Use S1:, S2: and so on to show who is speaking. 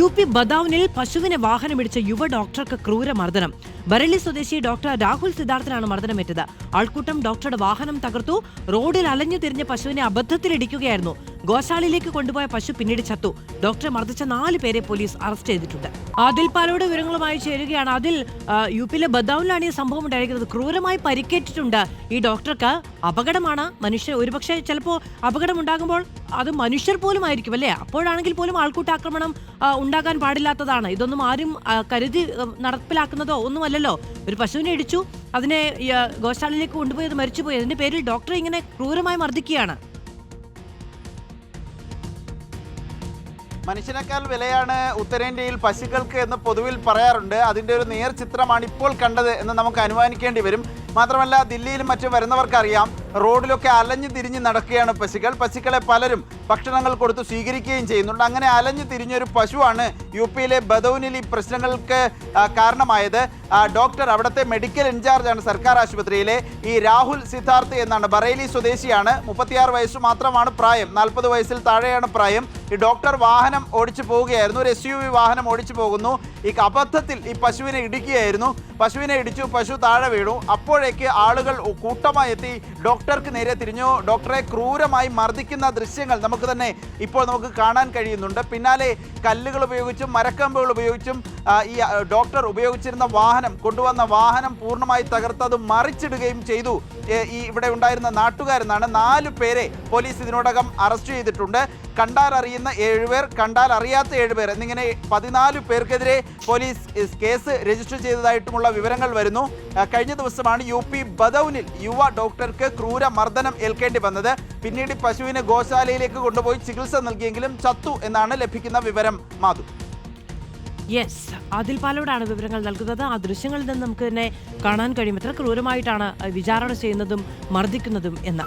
S1: UP ബദൌനിൽ പശുവിനെ വാഹനമിടിച്ച യുവ ഡോക്ടർക്ക് ക്രൂരമർദ്ദനം. ബറേലി സ്വദേശി ഡോക്ടർ രാഹുൽ സിദ്ധാർത്ഥനാണ് മർദ്ദനമേറ്റത്. ആൾക്കൂട്ടം ഡോക്ടറുടെ വാഹനം തകർത്തു. റോഡിൽ അലഞ്ഞു തിരിഞ്ഞ പശുവിനെ അബദ്ധത്തിലിടിക്കുകയായിരുന്നു. ഗോശാലയിലേക്ക് കൊണ്ടുപോയ പശു പിന്നീട് ചത്തു. ഡോക്ടറെ മർദ്ദിച്ച 4 പേരെ പോലീസ് അറസ്റ്റ് ചെയ്തിട്ടുണ്ട്. ആദിൽ പാലോട് വിവരങ്ങളുമായി ചേരുകയാണ്. അതിൽ UPയിലെ ബദൌനിലാണ് ഈ സംഭവം ഉണ്ടായിരിക്കുന്നത്. ക്രൂരമായി പരിക്കേറ്റിട്ടുണ്ട് ഈ ഡോക്ടർക്ക്. അപകടമാണ്. മനുഷ്യർ ഒരുപക്ഷെ ചിലപ്പോൾ അപകടം ഉണ്ടാകുമ്പോൾ അത് മനുഷ്യർ പോലും ആയിരിക്കും അല്ലേ? അപ്പോഴാണെങ്കിൽ പോലും ആൾക്കൂട്ടാക്രമണം ഉണ്ടാകാൻ പാടില്ലാത്തതാണ്. ഇതൊന്നും ആരും കരുതി നടപ്പിലാക്കുന്നതോ ഒന്നുമല്ലല്ലോ. ഒരു പശുവിനെ ഇടിച്ചു, അതിനെ ഗോശാലയിലേക്ക് കൊണ്ടുപോയത് മരിച്ചുപോയി. അതിന്റെ പേരിൽ ഡോക്ടറെ ഇങ്ങനെ ക്രൂരമായി മർദ്ദിക്കുകയാണ്.
S2: മനുഷ്യനേക്കാൾ വിലയാണ് ഉത്തരേന്ത്യയിൽ പശുക്കൾക്ക് എന്ന് പൊതുവിൽ പറയാറുണ്ട്. അതിൻ്റെ ഒരു നേർ ചിത്രമാണ് ഇപ്പോൾ കണ്ടത് എന്ന് നമുക്ക് അനുമാനിക്കേണ്ടി വരും. മാത്രമല്ല, ദില്ലിയിലും മറ്റും വരുന്നവർക്കറിയാം, റോഡിലൊക്കെ അലഞ്ഞു തിരിഞ്ഞ് നടക്കുകയാണ് പശുക്കളെ പലരും ഭക്ഷണങ്ങൾ കൊടുത്ത് സ്വീകരിക്കുകയും ചെയ്യുന്നുണ്ട്. അങ്ങനെ അലഞ്ഞു തിരിഞ്ഞൊരു പശുവാണ് UPയിലെ ബദൌനിൽ ഈ പ്രശ്നങ്ങൾക്ക് കാരണമായത്. ഡോക്ടർ, അവിടുത്തെ മെഡിക്കൽ ഇൻചാർജാണ് സർക്കാർ ആശുപത്രിയിലെ, ഈ രാഹുൽ സിദ്ധാർത്ഥ് എന്നാണ്. ബറേലി സ്വദേശിയാണ്. 36 വയസ്സ് മാത്രമാണ് പ്രായം. 40 വയസ്സിൽ താഴെയാണ് പ്രായം. ഈ ഡോക്ടർ വാഹനം ഓടിച്ചു പോവുകയായിരുന്നു. ഒരു SUV വാഹനം ഓടിച്ചു പോകുന്നു. ഈ അബദ്ധത്തിൽ ഈ പശുവിനെ ഇടിക്കുകയായിരുന്നു. പശുവിനെ ഇടിച്ചു, പശു താഴെ വീണു. അപ്പോഴേക്ക് ആളുകൾ കൂട്ടമായി എത്തി ഡോക്ടർക്ക് നേരെ തിരിഞ്ഞു. ഡോക്ടറെ ക്രൂരമായി മർദ്ദിക്കുന്ന ദൃശ്യങ്ങൾ നമുക്ക് കാണാൻ കഴിയുന്നുണ്ട്. പിന്നാലെ കല്ലുകൾ ഉപയോഗിച്ചും മരക്കമ്പുകൾ ഉപയോഗിച്ചും ഈ ഡോക്ടർ ഉപയോഗിച്ചിരുന്ന കൊണ്ടുവന്ന വാഹനം പൂർണ്ണമായി തകർത്തത് മറിച്ചിടുകയും ചെയ്തു. ഇവിടെ ഉണ്ടായിരുന്ന നാട്ടുകാരെന്നാണ്. 4 പേരെ പോലീസ് ഇതിനോടകം അറസ്റ്റ് ചെയ്തിട്ടുണ്ട്. കണ്ടാൽ അറിയുന്ന 7 പേർ, കണ്ടാൽ അറിയാത്ത 7 പേർ എന്നിങ്ങനെ 14 പേർക്കെതിരെ പോലീസ് കേസ് രജിസ്റ്റർ ചെയ്തതായിട്ടുമുള്ള വിവരങ്ങൾ വരുന്നു. കഴിഞ്ഞ ദിവസമാണ് UP ബദൌനിൽ യുവ ഡോക്ടർക്ക് ക്രൂര മർദ്ദനം ഏൽക്കേണ്ടി വന്നത്. പിന്നീട് പശുവിനെ ഗോശാലയിലേക്ക് കൊണ്ടുപോയി ചികിത്സ നൽകിയെങ്കിലും ചത്തു എന്നാണ് ലഭിക്കുന്ന വിവരം. മാധു.
S1: യെസ്, ആദിൽ പാലോടാണ് വിവരങ്ങൾ നൽകുന്നത്. ആ ദൃശ്യങ്ങളിൽ നിന്ന് നമുക്ക് തന്നെ കാണാൻ കഴിയും എത്ര ക്രൂരമായിട്ടാണ് വിചാരണ ചെയ്യുന്നതും മർദ്ദിക്കുന്നതും എന്ന്.